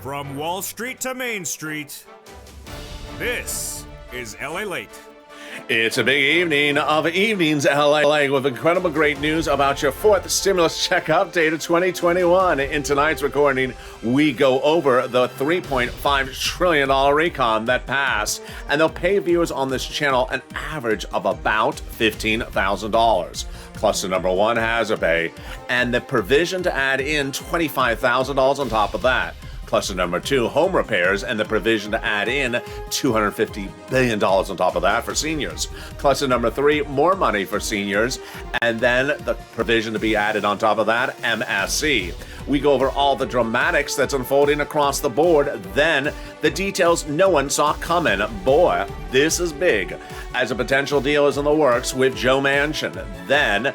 From Wall Street to Main Street, this is LALATE. It's a big evening of Evenings LA with incredible great news about your fourth stimulus check update of 2021. In tonight's recording, we go over the $3.5 trillion recon that passed, and they'll pay viewers on this channel an average of about $15,000. Cluster number one, hazard pay, and the provision to add in $25,000 on top of that. Cluster number two, home repairs, and the provision to add in $250 billion on top of that for seniors. Cluster number three, more money for seniors, and then the provision to be added on top of that, MSC. We go over all the dramatics that's unfolding across the board, then the details no one saw coming. Boy, this is big, as a potential deal is in the works with Joe Manchin. Then,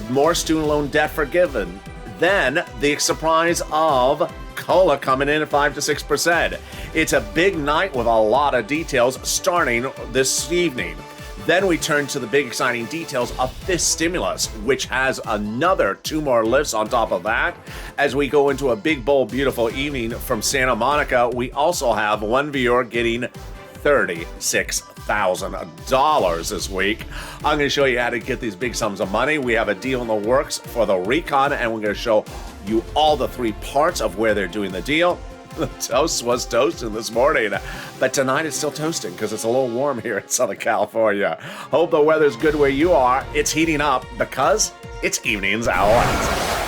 more student loan debt forgiven. Then, the surprise of COLA coming in at 5 to 6%. It's a big night with a lot of details starting this evening. Then we turn to the big exciting details of this stimulus, which has another two more lifts on top of that. As we go into a big, bold, beautiful evening from Santa Monica, we also have one viewer getting $36,000 this week. I'm going to show you how to get these big sums of money. We have a deal in the works for the recon, and we're going to show you all the three parts of where they're doing the deal. The toast was toasting this morning, but tonight it's still toasting because it's a little warm here in Southern California. Hope the weather's good where you are. It's heating up because it's Evenings LA.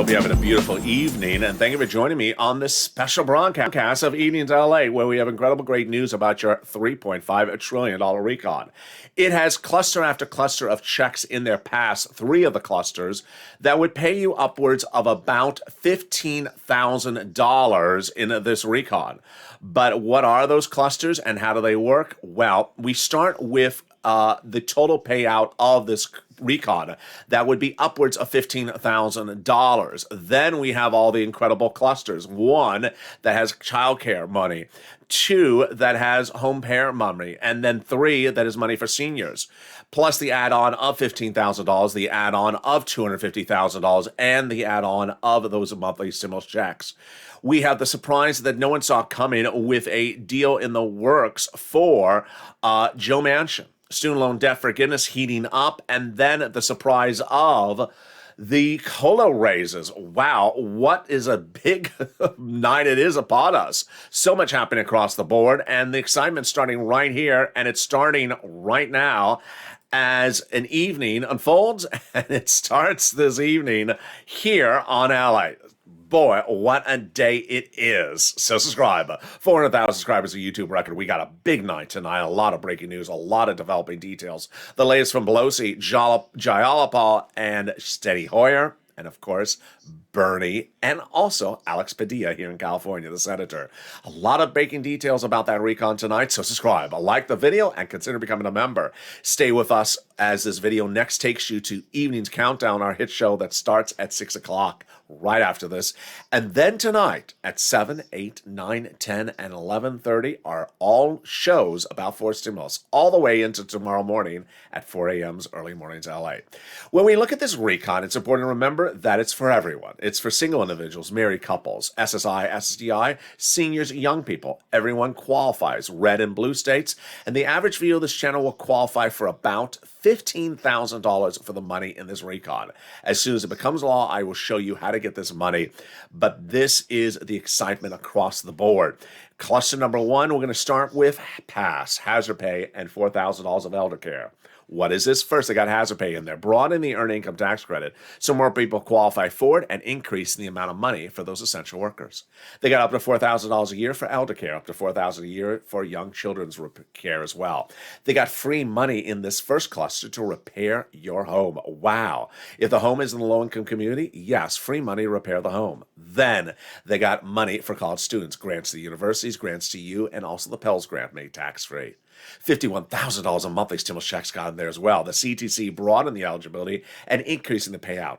You're having a beautiful evening, and thank you for joining me on this special broadcast of Evenings LA, where we have incredible great news about your $3.5 trillion recon. It has cluster after cluster of checks in their past, three of the clusters, that would pay you upwards of about $15,000 in this recon. But what are those clusters and how do they work? Well, we start with the total payout of this recon. That would be upwards of $15,000. Then we have all the incredible clusters. One that has childcare money, two that has home parent money, and then three that is money for seniors. Plus the add-on of $15,000, the add-on of $250,000, and the add-on of those monthly stimulus checks. We have the surprise that no one saw coming with a deal in the works for Joe Manchin. Student loan debt forgiveness heating up, and then the surprise of the COLA raises. Wow, what is a big night it is upon us. So much happening across the board, and the excitement starting right here, and it's starting right now as an evening unfolds, and it starts this evening here on LA. Boy, what a day it is. So subscribe. 400,000 subscribers, a YouTube record. We got a big night tonight. A lot of breaking news, a lot of developing details. The latest from Pelosi, Jayalapa, and Steny Hoyer. And of course, Bernie, and also Alex Padilla here in California, the senator. A lot of breaking details about that recon tonight, so subscribe, like the video, and consider becoming a member. Stay with us as this video next takes you to Evening's Countdown, our hit show that starts at 6 o'clock right after this. And then tonight at 7, 8, 9, 10, and 11:30 are all shows about forced stimulus, all the way into tomorrow morning at 4 a.m.'s early mornings LA. When we look at this recon, it's important to remember that it's for everyone. It's for single individuals, married couples, SSI, SSDI, seniors, young people. Everyone qualifies, red and blue states, and the average viewer of this channel will qualify for about $15,000 for the money in this recon. As soon as it becomes law, I will show you how to get this money, but this is the excitement across the board. Cluster number one, we're going to start with PASS, hazard pay, and $4,000 of elder care. What is this? First, they got hazard pay in there. Broaden the earned income tax credit so more people qualify for it and increase the amount of money for those essential workers. They got up to $4,000 a year for elder care, up to $4,000 a year for young children's care as well. They got free money in this first cluster cluster to repair your home. Wow. If the home is in the low-income community, yes, free money to repair the home. Then they got money for college students, grants to the universities, grants to you, and also the Pell's grant made tax-free. $51,000 a monthly stimulus checks got in there as well. The CTC broadened the eligibility and increasing the payout.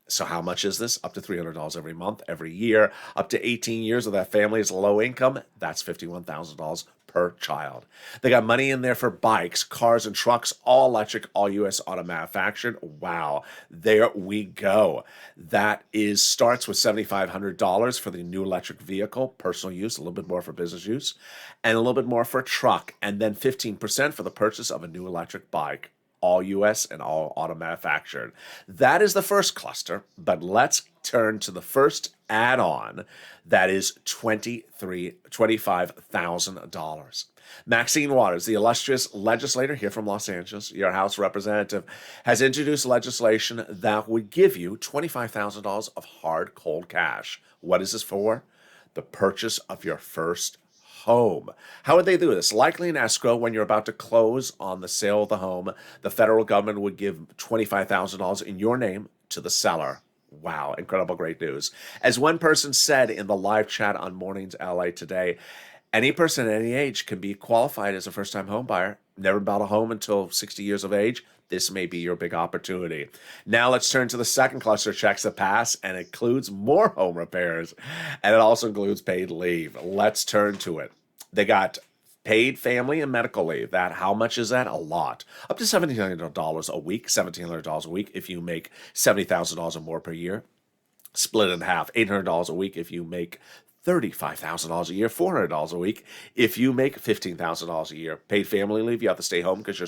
So how much is this? Up to $300 every month, every year. Up to 18 years of that family is low income. That's $51,000 per child. They got money in there for bikes, cars, and trucks, all electric, all U.S. auto manufactured. Wow, there we go. That is starts with $7,500 for the new electric vehicle, personal use, a little bit more for business use, and a little bit more for a truck, and then 15% for the purchase of a new electric bike. All U.S. and all auto manufactured. That is the first cluster, but let's turn to the first add-on that is $25,000. Maxine Waters, the illustrious legislator here from Los Angeles, your House representative, has introduced legislation that would give you $25,000 of hard, cold cash. What is this for? The purchase of your first home. How would they do this? Likely in escrow when you're about to close on the sale of the home, the federal government would give $25,000 in your name to the seller. Wow, incredible, great news. As one person said in the live chat on Mornings LA today, any person at any age can be qualified as a first-time home buyer. Never bought a home until 60 years of age. This may be your big opportunity. Now let's turn to the second cluster of checks that pass, and it includes more home repairs, and it also includes paid leave. Let's turn to it. They got paid family and medical leave. That, how much is that? A lot. Up to $1,700 a week, $1,700 a week if you make $70,000 or more per year. Split in half, $800 a week if you make $35,000 a year, $400 a week if you make $15,000 a year. Paid family leave, you have to stay home because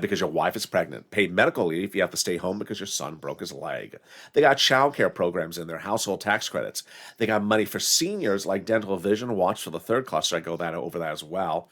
because your wife is pregnant. Paid medical leave, you have to stay home because your son broke his leg. They got child care programs in their household tax credits. They got money for seniors like dental, vision, watch for the third cluster. I go over that as well.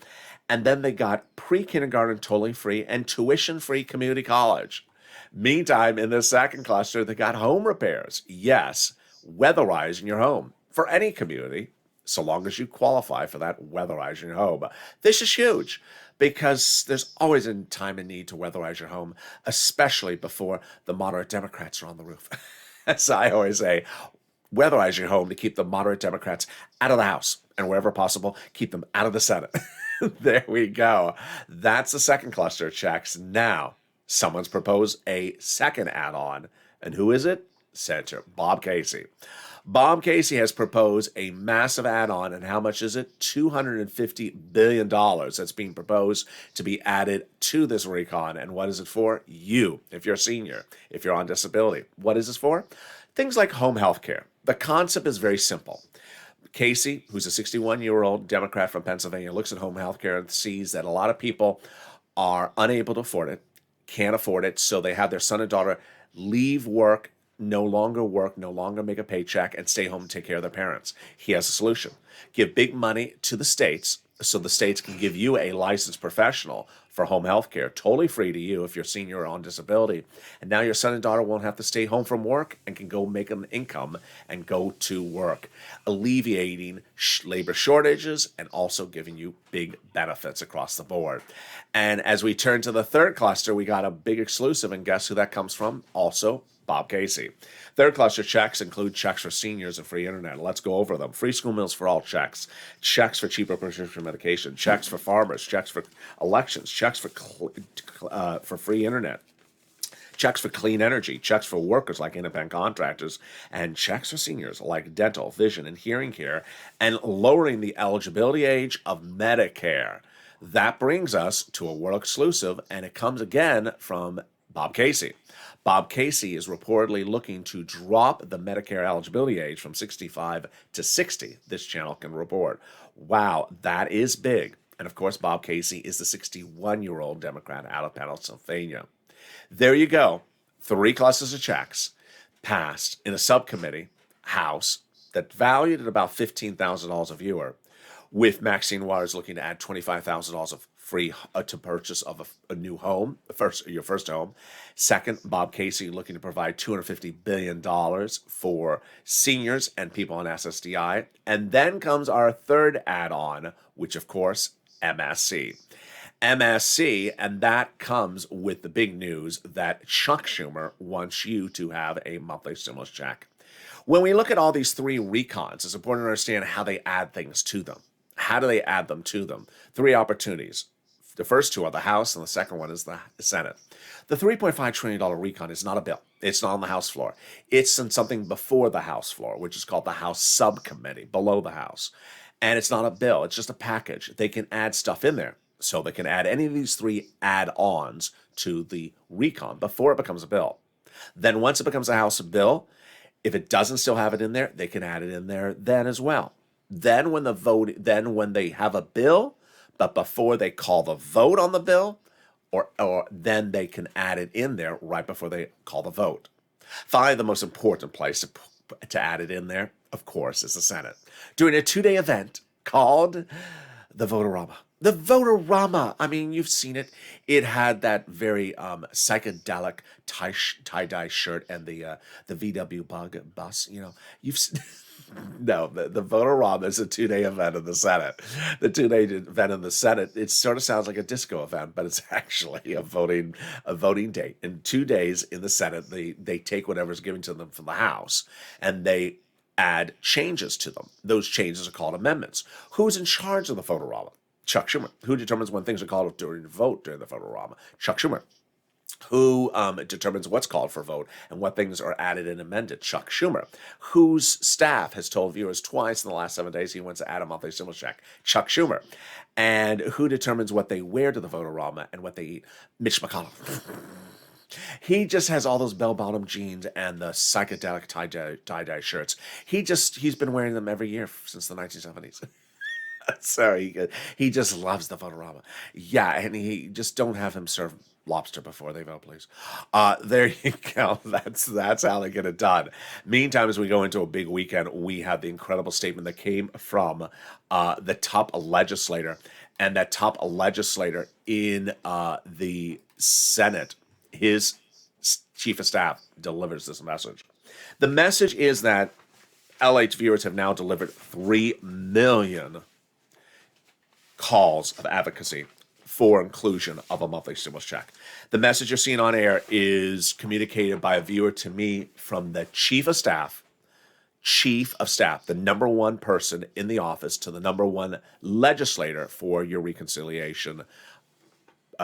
And then they got pre-kindergarten totally free and tuition-free community college. Meantime, in the second cluster, they got home repairs. Yes, weatherizing your home for any community, so long as you qualify for that weatherizing your home. This is huge because there's always a time and need to weatherize your home, especially before the moderate Democrats are on the roof. As I always say, weatherize your home to keep the moderate Democrats out of the House, and wherever possible, keep them out of the Senate. There we go. That's the second cluster of checks. Now, someone's proposed a second add-on, and who is it? Senator Bob Casey. Bob Casey has proposed a massive add-on, and how much is it? $250 billion that's being proposed to be added to this recon. And what is it for? You, if you're a senior, if you're on disability. What is this for? Things like home health care. The concept is very simple. Casey, who's a 61-year-old Democrat from Pennsylvania, looks at home health care and sees that a lot of people are unable to afford it, can't afford it, so they have their son and daughter leave work, no longer make a paycheck, and stay home and take care of their parents. He has a solution. Give big money to the states so the states can give you a licensed professional for home health care, totally free to you if you're senior or on disability. And now your son and daughter won't have to stay home from work and can go make an income and go to work, alleviating labor shortages and also giving you big benefits across the board. And as we turn to the third cluster, we got a big exclusive, and guess who that comes from? Also, Bob Casey. Third cluster checks include checks for seniors and free internet. Let's go over them. Free school meals for all checks. Checks for cheaper prescription medication. Checks for farmers. Checks for elections. Checks for free internet. Checks for clean energy. Checks for workers like independent contractors. And checks for seniors like dental, vision, and hearing care. And lowering the eligibility age of Medicare. That brings us to a world exclusive, and it comes again from Bob Casey. Bob Casey is reportedly looking to drop the Medicare eligibility age from 65 to 60, this channel can report. Wow, that is big. And of course, Bob Casey is the 61-year-old Democrat out of Pennsylvania. There you go. 3 clusters of checks passed in a subcommittee, House, that valued at about $15,000 a viewer, with Maxine Waters looking to add $25,000 of free to purchase of a new home, your first home. Second, Bob Casey looking to provide $250 billion for seniors and people on SSDI. And then comes our third add-on, which of course, MSC. MSC, and that comes with the big news that Chuck Schumer wants you to have a monthly stimulus check. When we look at all these three recons, it's important to understand how they add things to them. How do they add them to them? Three opportunities. The first two are the House, and the second one is the Senate. The $3.5 trillion recon is not a bill. It's not on the House floor. It's in something before the House floor, which is called the House Subcommittee, below the House. And it's not a bill. It's just a package. They can add stuff in there. So they can add any of these three add-ons to the recon before it becomes a bill. Then once it becomes a House bill, if it doesn't still have it in there, they can add it in there then as well. Then when they have a bill, but before they call the vote on the bill, or then they can add it in there right before they call the vote. Finally, the most important place to add it in there, of course, is the Senate, doing a 2-day event called the Votorama. The Votorama, I mean, you've seen it. It had that very psychedelic tie-dye shirt and the VW bug bus. You know, you've seen. No, the Votorama is a 2-day event in the Senate. The 2-day event in the Senate, it sort of sounds like a disco event, but it's actually a voting day. In 2 days in the Senate, they take whatever's given to them from the House and they add changes to them. Those changes are called amendments. Who's in charge of the Votorama? Chuck Schumer. Who determines when things are called during the vote during the Votorama? Chuck Schumer. Who determines what's called for vote and what things are added and amended? Chuck Schumer. Whose staff has told viewers twice in the last 7 days he wants to add a monthly stimulus check? Chuck Schumer. And who determines what they wear to the Votorama and what they eat? Mitch McConnell. He just has all those bell-bottom jeans and the psychedelic tie-dye shirts. He's been wearing them every year since the 1970s. So he just loves the Votorama. Yeah, and he just don't have him serve lobster before they vote, please. There you go. That's how they get it done. Meantime, as we go into a big weekend, we have the incredible statement that came from the top legislator, and that top legislator in the Senate, his chief of staff delivers this message. The message is that LATE viewers have now delivered 3 million calls of advocacy for inclusion of a monthly stimulus check. The message you're seeing on air is communicated by a viewer to me from the chief of staff, the number one person in the office to the number one legislator for your reconciliation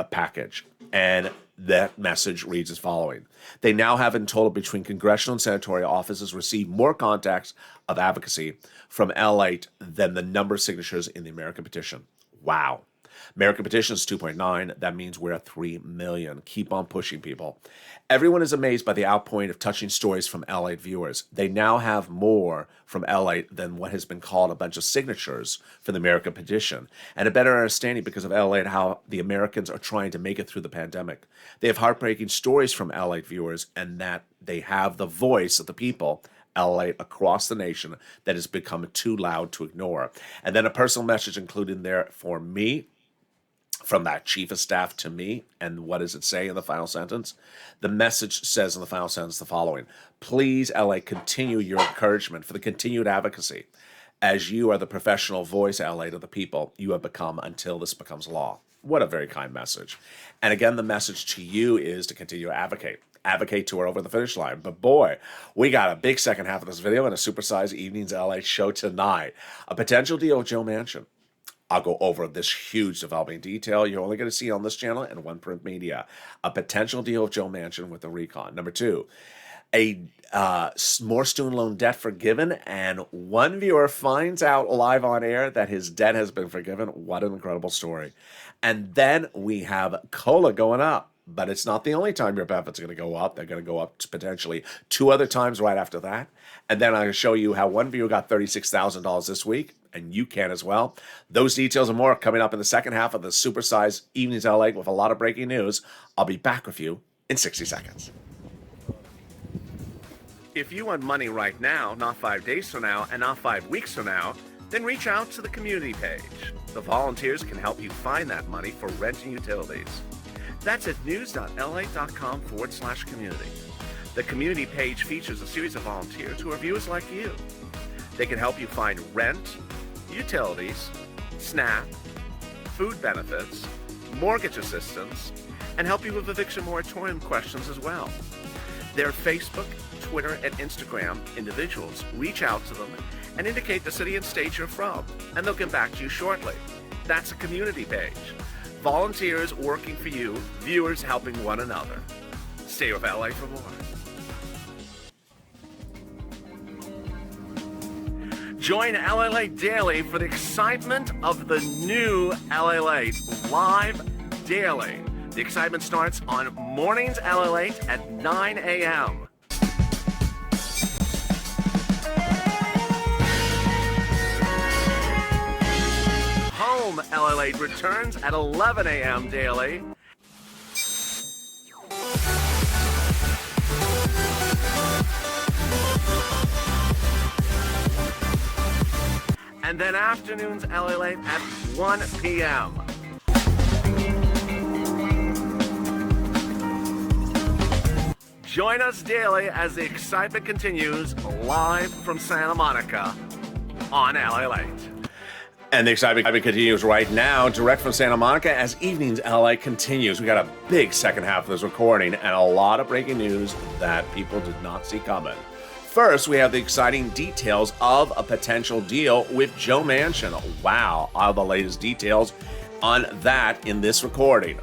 package. And that message reads as following. They now have in total between congressional and senatorial offices received more contacts of advocacy from LATE than the number of signatures in the American petition. Wow. American petition is 2.9. That means we're at 3 million. Keep on pushing, people. Everyone is amazed by the outpouring of touching stories from LATE viewers. They now have more from LATE than what has been called a bunch of signatures for the American petition, and a better understanding because of LATE how the Americans are trying to make it through the pandemic. They have heartbreaking stories from LATE viewers, and that they have the voice of the people LATE across the nation that has become too loud to ignore. And then a personal message included there for me, from that chief of staff to me. And what does it say in the final sentence? The message says in the final sentence the following: please, LATE, continue your encouragement for the continued advocacy, as you are the professional voice, LATE, of the people you have become until this becomes law. What a very kind message. And again, the message to you is to continue to advocate to her over the finish line. But boy, we got a big second half of this video and a supersized Evenings LA show tonight. A potential deal with Joe Manchin. I'll go over this huge developing detail you're only going to see on this channel and one print media. A potential deal with Joe Manchin with the recon. Number 2, more student loan debt forgiven, and one viewer finds out live on air that his debt has been forgiven. What an incredible story. And then we have COLA going up. But it's not the only time your benefits are going to go up. They're going to go up to potentially 2 other times right after that. And then I'm going to show you how one viewer got $36,000 this week, and you can as well. Those details and more coming up in the second half of the supersized Evenings LA with a lot of breaking news. I'll be back with you in 60 seconds. If you want money right now, not 5 days from now, and not 5 weeks from now, then reach out to the community page. The volunteers can help you find that money for rent and utilities. That's at news.la.com/community. The community page features a series of volunteers who are viewers like you. They can help you find rent, utilities, SNAP, food benefits, mortgage assistance, and help you with eviction moratorium questions as well. Their Facebook, Twitter, and Instagram individuals reach out to them and indicate the city and state you're from, and they'll get back to you shortly. That's a community page. Volunteers working for you, viewers helping one another. Stay with LA for more. Join LALATE Daily for the excitement of the new LALATE live daily. The excitement starts on mornings LALATE at 9 a.m. Home LALATE returns at 11 a.m. daily. And then afternoons LALATE at 1 p.m. Join us daily as the excitement continues live from Santa Monica on LALATE. And the excitement continues right now, direct from Santa Monica, as Evenings LA continues. We got a big second half of this recording and a lot of breaking news that people did not see coming. First, we have the exciting details of a potential deal with Joe Manchin. Wow, all the latest details on that in this recording.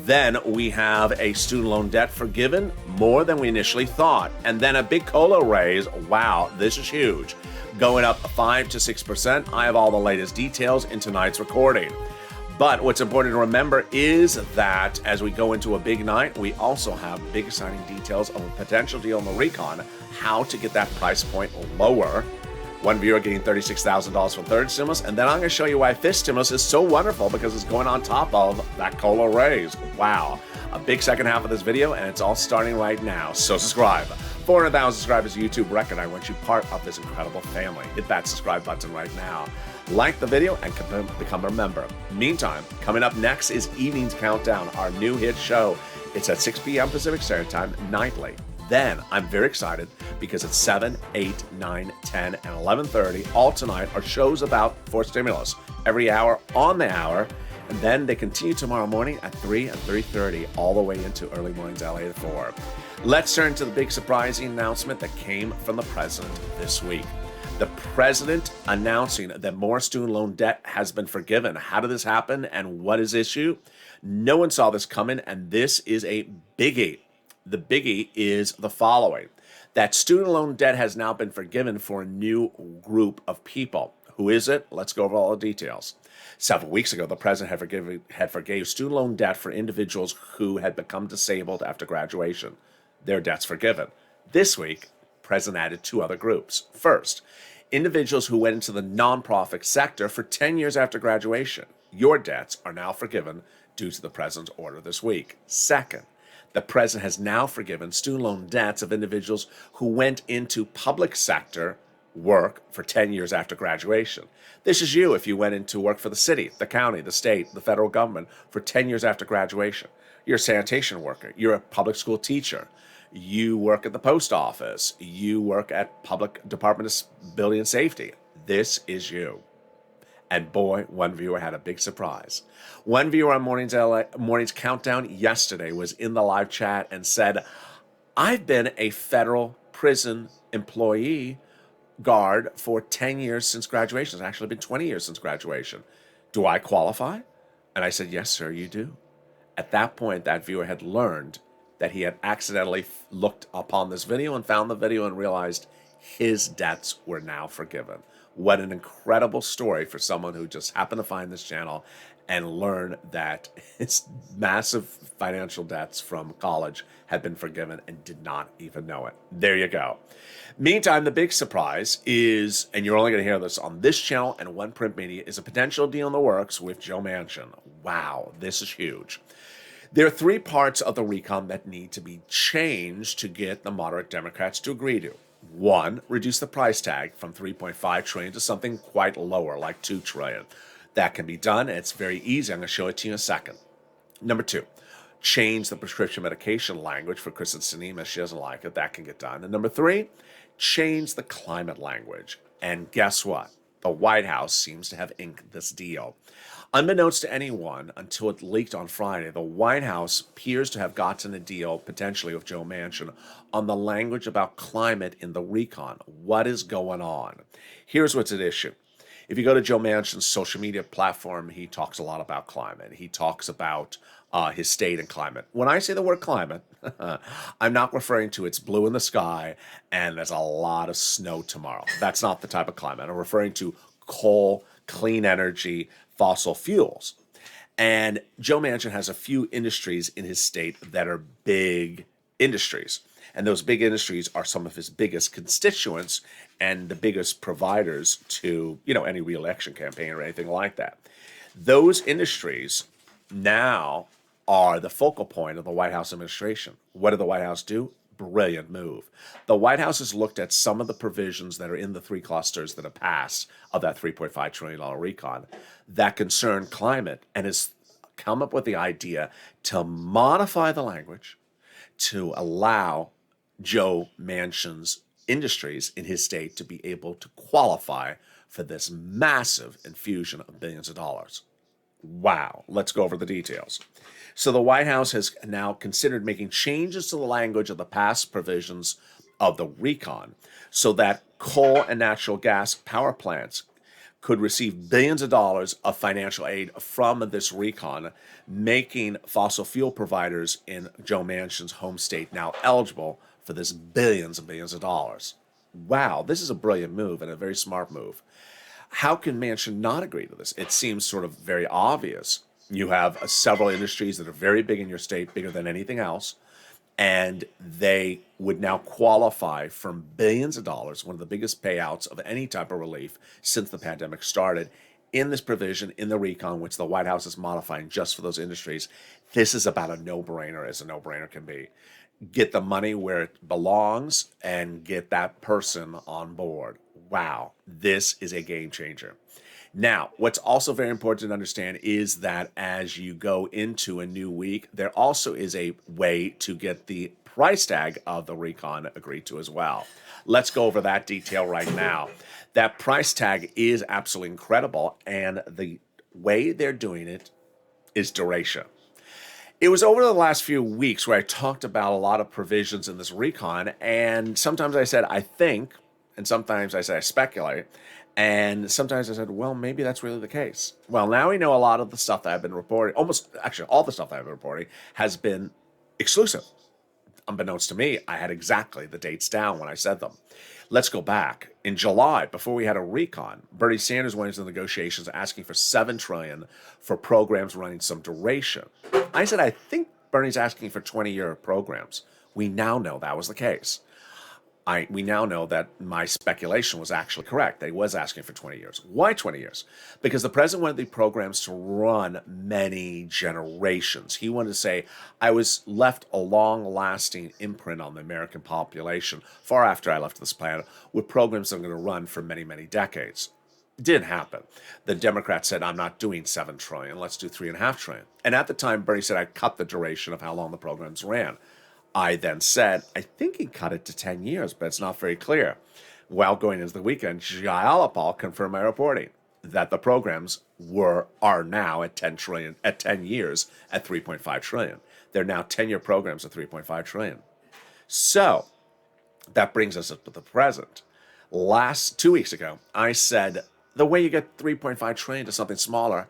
Then we have a student loan debt forgiven, more than we initially thought. And then a big COLA raise. Wow, this is huge. Going up 5 to 6%. I have all the latest details in tonight's recording. But what's important to remember is that as we go into a big night, we also have big exciting details of a potential deal in the recon, how to get that price point lower. One viewer getting $36,000 from third stimulus, and then I'm going to show you why fifth stimulus is so wonderful because it's going on top of that COLA raise. Wow. A big second half of this video, and it's all starting right now. So subscribe. 400,000 subscribers YouTube record. I want you part of this incredible family. Hit that subscribe button right now. Like the video and become a member. Meantime, coming up next is Evening's Countdown, our new hit show. It's at 6 p.m. Pacific Standard Time nightly. Then I'm very excited because at 7, 8, 9, 10, and 11:30, all tonight, are shows about fourth stimulus. Every hour on the hour. And then they continue tomorrow morning at 3 and 3:30, all the way into early mornings LA at 4. Let's turn to the big surprising announcement that came from the president this week. The president announcing that more student loan debt has been forgiven. How did this happen and what is issue? No one saw this coming, and this is a biggie. The biggie is the following: that student loan debt has now been forgiven for a new group of people. Who is it? Let's go over all the details. Several weeks ago, the president had forgave student loan debt for individuals who had become disabled after graduation. Their debt's forgiven. This week, the president added two other groups. First, individuals who went into the nonprofit sector for 10 years after graduation. Your debts are now forgiven due to the president's order this week. Second, the president has now forgiven student loan debts of individuals who went into public sector work for 10 years after graduation. This is you if you went into work for the city, the county, the state, the federal government for 10 years after graduation. You're a sanitation worker. You're a public school teacher. You work at the post office. You work at Public Department of Building and Safety. This is you. And boy, one viewer had a big surprise. One viewer on Morning's Countdown yesterday was in the live chat and said, I've been a federal prison employee guard for 10 years since graduation. It's actually been 20 years since graduation. Do I qualify? And I said, yes, sir, you do. At that point, that viewer had learned that he had accidentally looked upon this video and found the video and realized his debts were now forgiven. What an incredible story for someone who just happened to find this channel and learn that his massive financial debts from college had been forgiven and did not even know it. There you go. Meantime, the big surprise is, and you're only going to hear this on this channel and One Print Media, is a potential deal in the works with Joe Manchin. Wow, this is huge. There are three parts of the recon that need to be changed to get the moderate Democrats to agree to. One, reduce the price tag from $3.5 trillion to something quite lower, like $2 trillion. That can be done, and it's very easy. I'm going to show it to you in a second. Number two, change the prescription medication language for Kristen Sinema. She doesn't like it. That can get done. And number three, change the climate language. And guess what? The White House seems to have inked this deal. Unbeknownst to anyone until it leaked on Friday, the White House appears to have gotten a deal, potentially with Joe Manchin, on the language about climate in the recon. What is going on? Here's what's at issue. If you go to Joe Manchin's social media platform, he talks a lot about climate. He talks about his state and climate. When I say the word climate, I'm not referring to it's blue in the sky and there's a lot of snow tomorrow. That's not the type of climate. I'm referring to coal, clean energy, fossil fuels. And Joe Manchin has a few industries in his state that are big industries. And those big industries are some of his biggest constituents and the biggest providers to, any reelection campaign or anything like that. Those industries now are the focal point of the White House administration. What did the White House do? Brilliant move. The White House has looked at some of the provisions that are in the three clusters that have passed of that $3.5 trillion recon that concern climate and has come up with the idea to modify the language to allow Joe Manchin's industries in his state to be able to qualify for this massive infusion of billions of dollars. Wow. Let's go over the details. So the White House has now considered making changes to the language of the past provisions of the recon so that coal and natural gas power plants could receive billions of dollars of financial aid from this recon, making fossil fuel providers in Joe Manchin's home state now eligible for this billions and billions of dollars. Wow, this is a brilliant move and a very smart move. How can Manchin not agree to this? It seems sort of very obvious. You have several industries that are very big in your state, bigger than anything else, and they would now qualify for billions of dollars, one of the biggest payouts of any type of relief since the pandemic started, in this provision in the recon, which the White House is modifying just for those industries. This is about a no-brainer, as a no-brainer can be. Get the money where it belongs and get that person on board. Wow, this is a game changer. Now, what's also very important to understand is that as you go into a new week, there also is a way to get the price tag of the recon agreed to as well. Let's go over that detail right now. That price tag is absolutely incredible, and the way they're doing it is duration. It was over the last few weeks where I talked about a lot of provisions in this recon, and sometimes I said, I think, and sometimes I said, I speculate, and sometimes I said, well, maybe that's really the case. Well, now we know a lot of the stuff that I've been reporting, actually all the stuff that I've been reporting has been exclusive. Unbeknownst to me, I had exactly the dates down when I said them. Let's go back. In July, before we had a recon, Bernie Sanders went into negotiations asking for $7 trillion for programs running some duration. I said, I think Bernie's asking for 20-year programs. We now know that was the case. We now know that my speculation was actually correct. That he was asking for 20 years. Why 20 years? Because the president wanted the programs to run many generations. He wanted to say, I was left a long-lasting imprint on the American population far after I left this planet with programs that are going to run for many, many decades. It didn't happen. The Democrats said, I'm not doing $7 trillion. Let's do $3.5 trillion. And at the time, Bernie said, I'd cut the duration of how long the programs ran. I then said, I think he cut it to 10 years, but it's not very clear. While going into the weekend, Jayalapal confirmed my reporting that the programs are now at 10 years at 3.5 trillion. They're now 10-year programs at 3.5 trillion. So that brings us up to the present. 2 weeks ago, I said, the way you get 3.5 trillion to something smaller,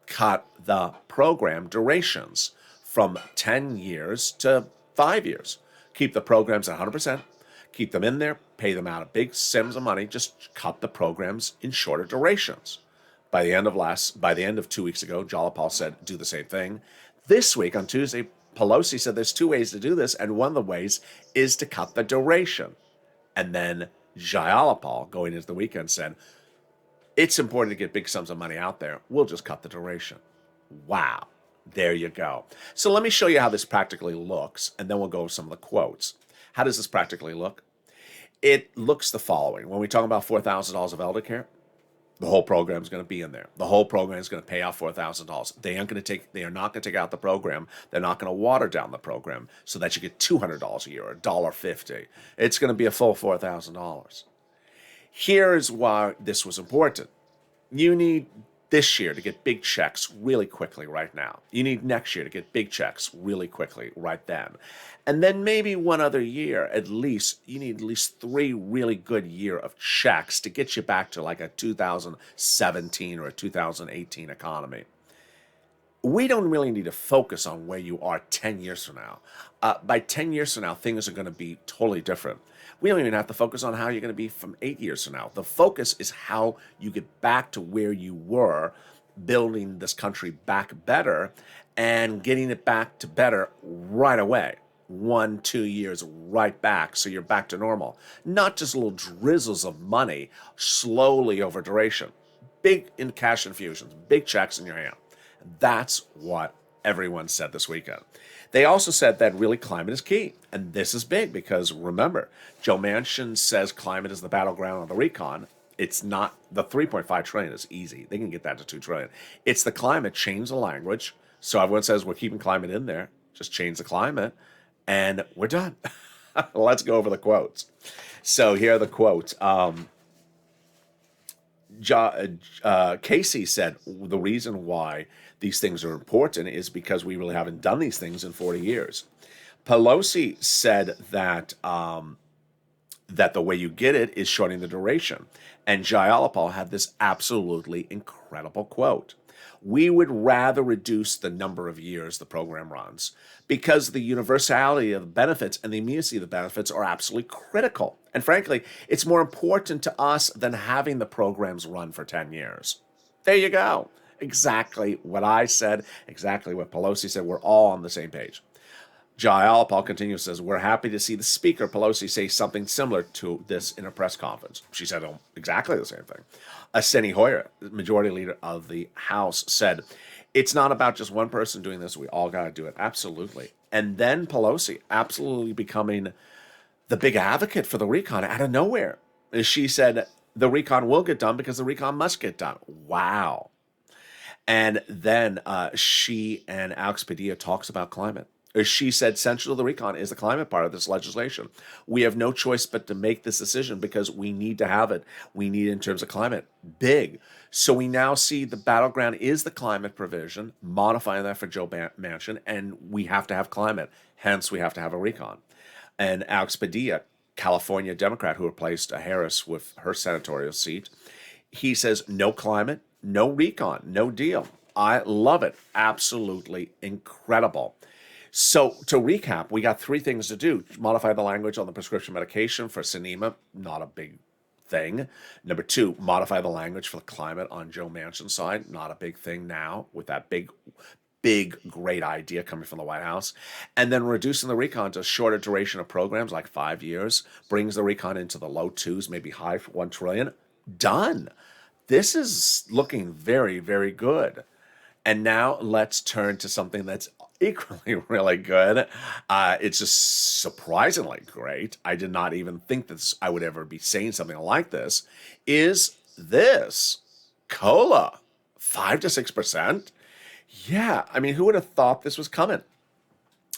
cut the program durations from 10 years to 5 years. Keep the programs at 100%. Keep them in there. Pay them out of big sums of money. Just cut the programs in shorter durations. By the end of 2 weeks ago, Jayalapal said, do the same thing. This week, on Tuesday, Pelosi said there's two ways to do this, and one of the ways is to cut the duration. And then Jayalapal, going into the weekend, said, it's important to get big sums of money out there. We'll just cut the duration. Wow. There you go. So let me show you how this practically looks, and then we'll go over some of the quotes. How does this practically look? It looks the following. When we talk about $4,000 of elder care, the whole program is going to be in there. The whole program is going to pay out $4,000. They are not going to take out the program. They're not going to water down the program so that you get $200 a year or $1.50. It's going to be a full $4,000. Here's why this was important. You need this year to get big checks really quickly right now. You need next year to get big checks really quickly right then. And then maybe one other year, at least, you need at least 3 really good year of checks to get you back to like a 2017 or a 2018 economy. We don't really need to focus on where you are 10 years from now. By 10 years from now, things are going to be totally different. We don't even have to focus on how you're going to be from 8 years from now. The focus is how you get back to where you were, building this country back better and getting it back to better right away. 1-2 years right back, so you're back to normal. Not just little drizzles of money slowly over duration. Big in cash infusions, big checks in your hand. That's what everyone said this weekend. They also said that really climate is key. And this is big because remember, Joe Manchin says climate is the battleground on the recon. It's not, the 3.5 trillion is easy. They can get that to 2 trillion. It's the climate, change the language. So everyone says we're keeping climate in there. Just change the climate and we're done. Let's go over the quotes. So here are the quotes. Casey said the reason why these things are important is because we really haven't done these things in 40 years. Pelosi said that that the way you get it is shortening the duration. And Jayalapal had this absolutely incredible quote. We would rather reduce the number of years the program runs because the universality of the benefits and the immediacy of the benefits are absolutely critical. And frankly, it's more important to us than having the programs run for 10 years. There you go. Exactly what I said, exactly what Pelosi said. We're all on the same page. Jayalapal continues, says, we're happy to see the Speaker, Pelosi, say something similar to this in a press conference. She said exactly the same thing. Steny Hoyer, the majority leader of the House, said, it's not about just one person doing this. We all got to do it. Absolutely. And then Pelosi absolutely becoming the big advocate for the recon out of nowhere. She said, the recon will get done because the recon must get done. Wow. And then she and Alex Padilla talks about climate. She said central to the recon is the climate part of this legislation. We have no choice but to make this decision because we need to have it. We need it in terms of climate. Big. So we now see the battleground is the climate provision, modifying that for Joe Manchin, and we have to have climate. Hence, we have to have a recon. And Alex Padilla, California Democrat who replaced Harris with her senatorial seat, he says no climate, no recon, no deal. I love it. Absolutely incredible. So to recap, we got 3 things to do. Modify the language on the prescription medication for Sinema, not a big thing. Number 2, modify the language for the climate on Joe Manchin's side, not a big thing now with that big, great idea coming from the White House. And then reducing the recon to shorter duration of programs like 5 years, brings the recon into the low 2s, maybe high for 1 trillion. Done. This is looking very, very good. And now let's turn to something that's equally really good. It's just surprisingly great. I did not even think that I would ever be saying something like this. Is this COLA 5 to 6%? Yeah, I mean, who would have thought this was coming?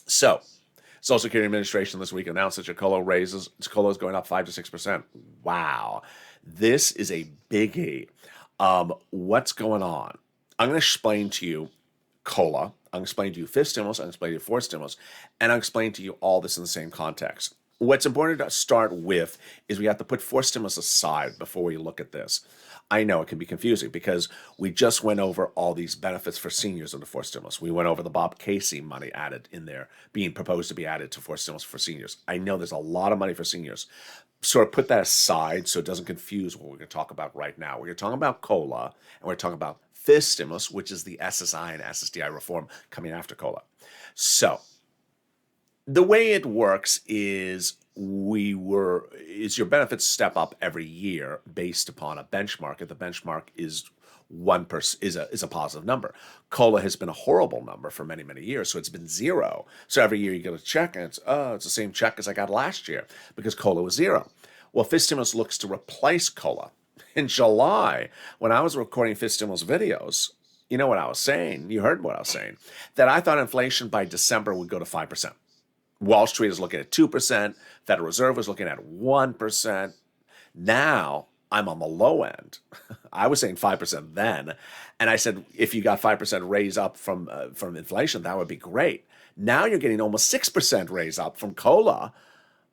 So, Social Security Administration this week announced that your COLA is going up 5 to 6%. Wow, this is a biggie. What's going on? I'm going to explain to you COLA. I'm going to explain to you fifth stimulus. I'm going to explain to you fourth stimulus. And I'll explain to you all this in the same context. What's important to start with is we have to put fourth stimulus aside before we look at this. I know it can be confusing because we just went over all these benefits for seniors in the fourth stimulus. We went over the Bob Casey money added in there, being proposed to be added to fourth stimulus for seniors. I know there's a lot of money for seniors. Sort of put that aside so it doesn't confuse what we're going to talk about right now. We're going to talk about COLA, and we're talking about fifth stimulus, which is the SSI and SSDI reform coming after COLA. So the way it works is your benefits step up every year based upon a benchmark. If the benchmark is 1% is a positive number. COLA has been a horrible number for many, many years, so it's been 0. So every year you get a check, and it's the same check as I got last year because COLA was 0. Well, fifth stimulus looks to replace COLA. In July, when I was recording fifth stimulus videos, you know what I was saying? You heard what I was saying. That I thought inflation by December would go to 5%. Wall Street is looking at 2%. Federal Reserve is looking at 1%. Now, I'm on the low end. I was saying 5% then, and I said if you got 5% raise up from inflation, that would be great. Now you're getting almost 6% raise up from cola.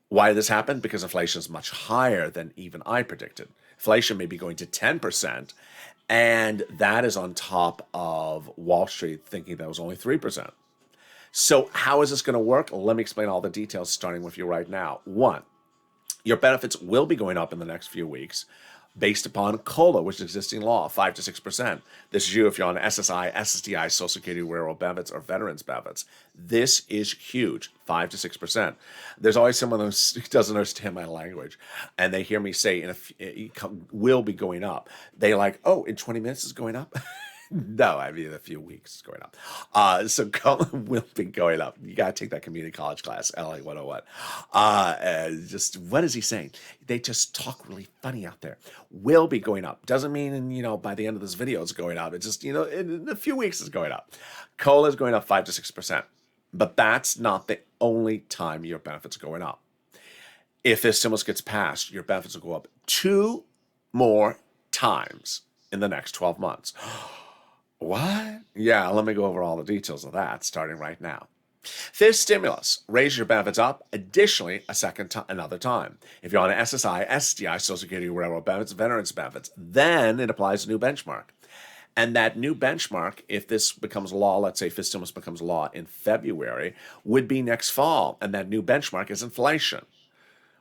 Why did this happen? Because inflation is much higher than even I predicted. Inflation may be going to 10%, and that is on top of Wall Street thinking that was only 3%. So how is this going to work? Let me explain all the details starting with you right now. One, your benefits will be going up in the next few weeks based upon COLA, which is existing law, 5 to 6%. This is you if you're on SSI, SSDI, Social Security, Railroad benefits, or Veterans benefits. This is huge, 5 to 6%. There's always someone who doesn't understand my language, and they hear me say it will be going up. They're like, oh, in 20 minutes it's going up? No, I mean, in a few weeks it's going up. So COLA will be going up. You got to take that community college class, LA 101. Just, what is he saying? They just talk really funny out there. Will be going up. Doesn't mean, by the end of this video it's going up. It's just, in a few weeks it's going up. COLA is going up 5 to 6%. But that's not the only time your benefits are going up. If this stimulus gets passed, your benefits will go up 2 more times in the next 12 months. What? Yeah, let me go over all the details of that starting right now. This stimulus raises your benefits up additionally another time. If you're on an SSI, SDI, Social Security, Railroad benefits, Veterans benefits, then it applies a new benchmark. And that new benchmark, if this becomes law, let's say if this stimulus becomes law in February, would be next fall. And that new benchmark is inflation.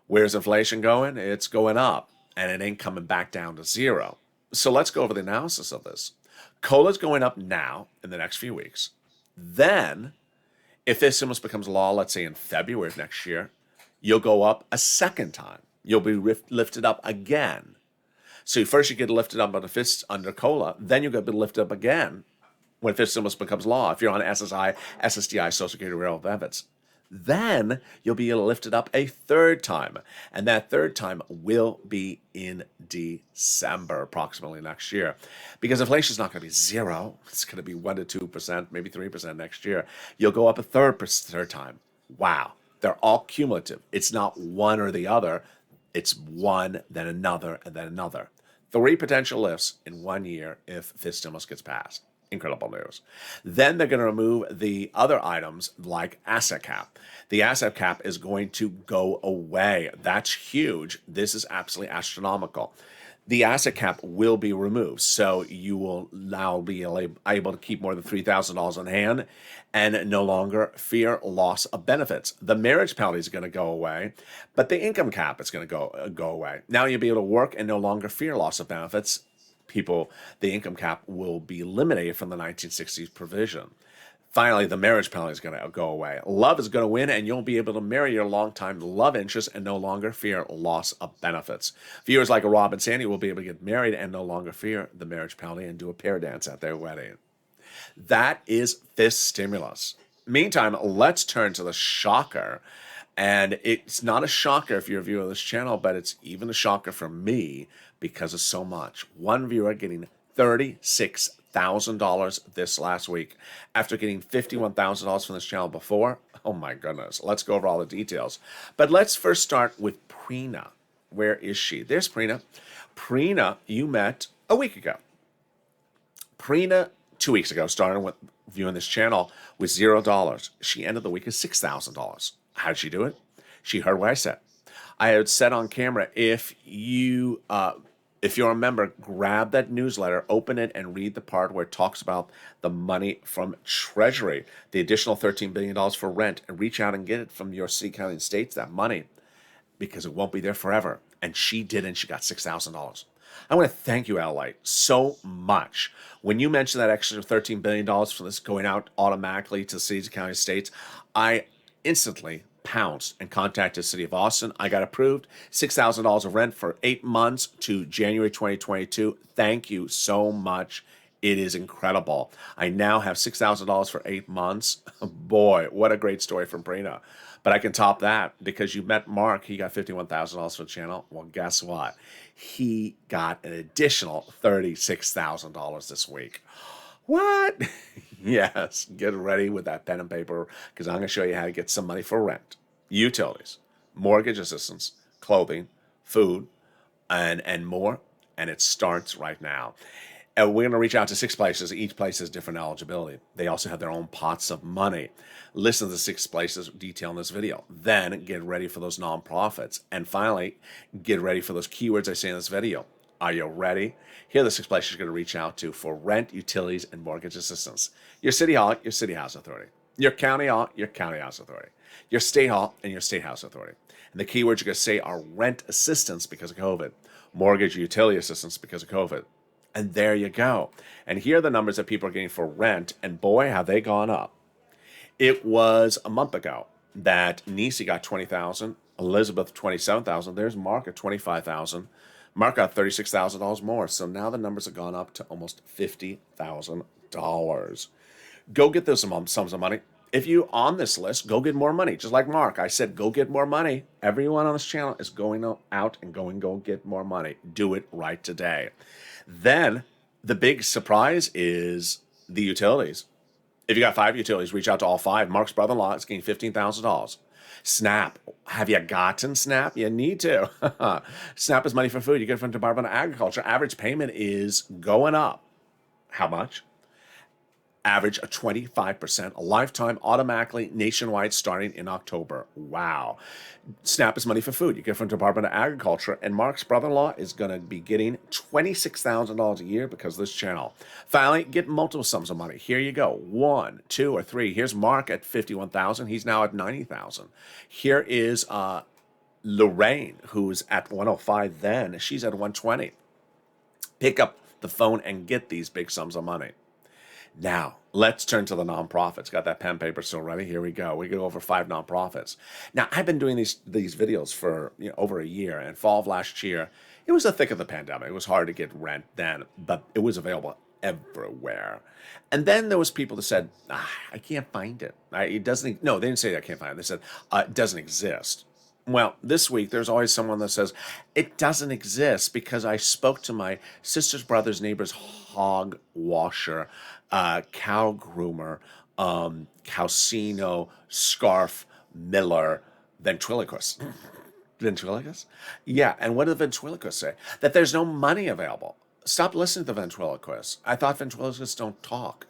Where's inflation going? It's going up, and it ain't coming back down to zero. So let's go over the analysis of this. COLA is going up now in the next few weeks. Then, if this stimulus becomes law, let's say in February of next year, you'll go up a second time. You'll be lifted up again. So first you get lifted up under COLA, then you'll get lifted up again when this stimulus becomes law. If you're on SSI, SSDI, Social Security, Railroad benefits, then you'll be lifted up a third time. And that third time will be in December, approximately next year. Because inflation is not going to be zero. It's going to be 1 to 2%, maybe 3% next year. You'll go up a third time. Wow. They're all cumulative. It's not one or the other. It's one, then another, and then another. 3 potential lifts in 1 year if this stimulus gets passed. Incredible news. Then they're going to remove the other items like asset cap. The asset cap is going to go away. That's huge. This is absolutely astronomical. The asset cap will be removed. So you will now be able to keep more than $3,000 on hand and no longer fear loss of benefits. The marriage penalty is going to go away, but the income cap is going to go away. Now you'll be able to work and no longer fear loss of benefits. The income cap will be eliminated from the 1960s provision. Finally, the marriage penalty is going to go away. Love is going to win, and you'll be able to marry your longtime love interest and no longer fear loss of benefits. Viewers like Rob and Sandy will be able to get married and no longer fear the marriage penalty and do a pair dance at their wedding. That is this stimulus. Meantime, let's turn to the shocker. And it's not a shocker if you're a viewer of this channel, but it's even a shocker for me because of so much. One viewer getting $36,000 this last week after getting $51,000 from this channel before. Oh my goodness. Let's go over all the details. But let's first start with Prina. Where is she? There's Prina. Prina, you met a week ago. Prina, 2 weeks ago, started with viewing this channel with $0. She ended the week with $6,000. How did she do it? She heard what I said. I had said on camera, if you're a member, grab that newsletter, open it, and read the part where it talks about the money from Treasury, the additional $13 billion for rent, and reach out and get it from your city, county, and states, that money, because it won't be there forever. And she did, and she got $6,000. I want to thank you, LALATE, so much. When you mentioned that extra $13 billion for this going out automatically to cities, counties, states, I instantly pounced and contacted the city of Austin. I got approved. $6,000 of rent for 8 months to January 2022. Thank you so much. It is incredible. I now have $6,000 for 8 months. Boy, what a great story from Brina. But I can top that because you met Mark. He got $51,000 for the channel. Well, guess what? He got an additional $36,000 this week. What? Yes, get ready with that pen and paper because I'm going to show you how to get some money for rent, utilities, mortgage assistance, clothing, food, and more and it starts right now. And we're going to reach out to 6 places. Each place has different eligibility. They also have their own pots of money. Listen to the 6 places detailed in this video. Then get ready for those nonprofits. And finally, get ready for those keywords I say in this video. Are you ready? Here are the 6 places you're going to reach out to for rent, utilities, and mortgage assistance. Your city hall, your city house authority. Your county hall, your county house authority. Your state hall, and your state house authority. And the keywords you're going to say are rent assistance because of COVID, mortgage utility assistance because of COVID. And there you go. And here are the numbers that people are getting for rent, and boy, have they gone up. It was a month ago that Nisi got $20,000, Elizabeth $27,000. There's Mark at $25,000. Mark got $36,000 more. So now the numbers have gone up to almost $50,000. Go get those sums of money. If you're on this list, go get more money. Just like Mark, I said, go get more money. Everyone on this channel is going out and go get more money. Do it right today. Then the big surprise is the utilities. If you got 5 utilities, reach out to all 5. Mark's brother-in-law is getting $15,000. SNAP. Have you gotten SNAP? You need to. SNAP is money for food. You get it from the Department of Agriculture. Average payment is going up. How much? Average of 25%, a lifetime, automatically, nationwide, starting in October. Wow. SNAP is money for food. You get it from the Department of Agriculture, and Mark's brother-in-law is going to be getting $26,000 a year because of this channel. Finally, get multiple sums of money. Here you go. 1, 2, or 3. Here's Mark at $51,000. He's now at $90,000. Here is Lorraine, who's at $105 then. She's at $120. Pick up the phone and get these big sums of money. Now, let's turn to the nonprofits. Got that pen paper still ready? Here we go. We go over 5 nonprofits. Now, I've been doing these videos for over a year, and fall of last year, it was the thick of the pandemic. It was hard to get rent then, but it was available everywhere. And then there was people that said, I can't find it. It doesn't. No, they didn't say I can't find it. They said it doesn't exist. Well, this week, there's always someone that says, it doesn't exist because I spoke to my sister's brother's neighbor's hog washer, cow groomer, Calcino, scarf, miller, ventriloquist. Ventriloquist? Yeah, and what do the ventriloquists say? That there's no money available. Stop listening to the ventriloquists. I thought ventriloquists don't talk.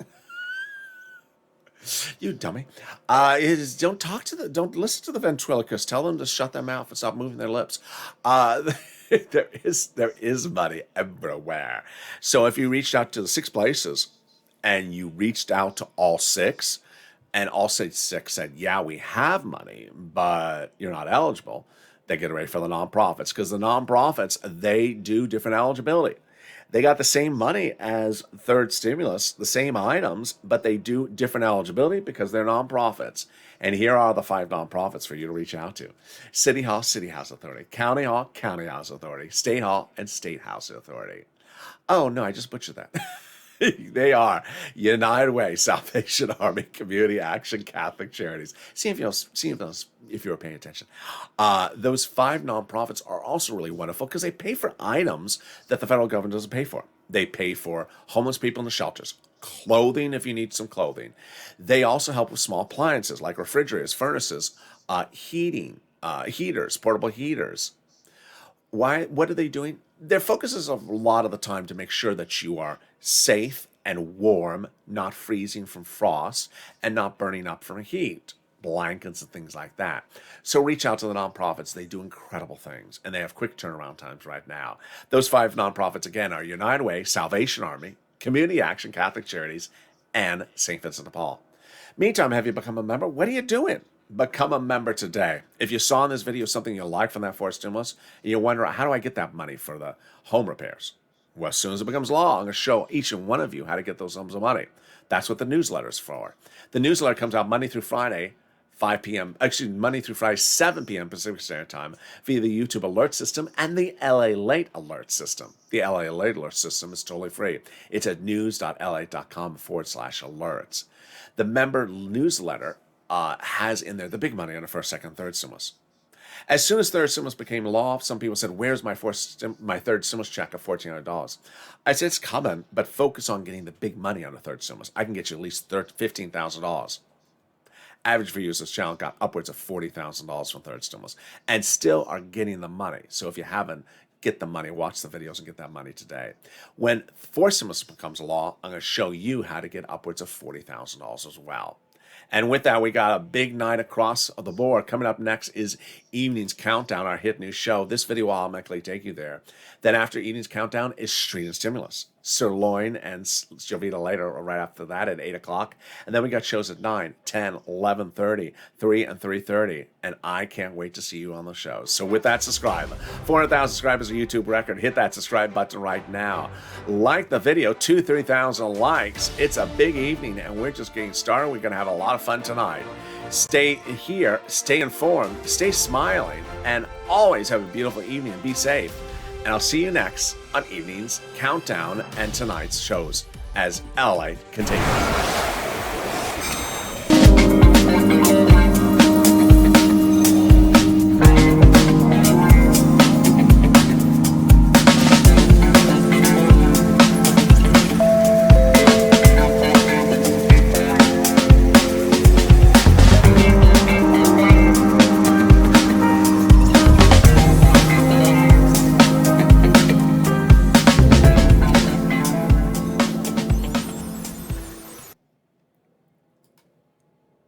You dummy. Don't listen to the ventriloquist. Tell them to shut their mouth and stop moving their lips. There is money everywhere. So if you reached out to the 6 places and you reached out to all 6 and all 6 said, yeah, we have money, but you're not eligible, they get ready for the nonprofits, because the nonprofits, they do different eligibility. They got the same money as third stimulus, the same items, but they do different eligibility because they're nonprofits. And here are the 5 nonprofits for you to reach out to. City Hall, City House Authority. County Hall, County House Authority. State Hall, and State House Authority. Oh, no, I just butchered that. They are United Way, Salvation Army, Community Action, Catholic Charities. See if you were paying attention. Those 5 nonprofits are also really wonderful because they pay for items that the federal government doesn't pay for. They pay for homeless people in the shelters, clothing if you need some clothing. They also help with small appliances like refrigerators, furnaces, heaters, portable heaters. Why? What are they doing? Their focus is a lot of the time to make sure that you are safe and warm, not freezing from frost, and not burning up from heat, blankets and things like that. So reach out to the nonprofits. They do incredible things, and they have quick turnaround times right now. Those 5 nonprofits, again, are United Way, Salvation Army, Community Action, Catholic Charities, and St. Vincent de Paul. Meantime, have you become a member? What are you doing? Become a member today. If you saw in this video something you like from that fourth stimulus, and you wonder, how do I get that money for the home repairs? Well, as soon as it becomes law, I'm going to show each and one of you how to get those sums of money. That's what the newsletter is for. The newsletter comes out Monday through Friday, 5 p.m. Actually, Monday through Friday, 7 p.m. Pacific Standard Time via the YouTube alert system and the LALATE alert system. The LALATE alert system is totally free. It's at news.la.com/alerts. The member newsletter has in there the big money on the first, second, third stimulus. As soon as third stimulus became law, some people said, where's my third stimulus check of $1,400? I said, it's coming, but focus on getting the big money on the third stimulus. I can get you at least $15,000. Average viewers of this channel got upwards of $40,000 from third stimulus and still are getting the money. So if you haven't, get the money, watch the videos, and get that money today. When foursomeness becomes law, I'm going to show you how to get upwards of $40,000 as well. And with that, we got a big night across the board. Coming up next is Evening's Countdown, our hit new show. This video will automatically take you there. Then after Evening's Countdown is Street and Stimulus. Sirloin and Jovita later, or right after that at 8 o'clock. And then we got shows at 9, 10, 11:30, 3, and 3:30. And I can't wait to see you on the shows. So with that, subscribe. 400,000 subscribers, a YouTube record. Hit that subscribe button right now. Like the video, 3,000 likes. It's a big evening, and we're just getting started. We're going to have a lot of fun tonight. Stay here, stay informed, stay smiling, and always have a beautiful evening. Be safe. And I'll see you next on Evening's Countdown and tonight's shows as LALATE continues.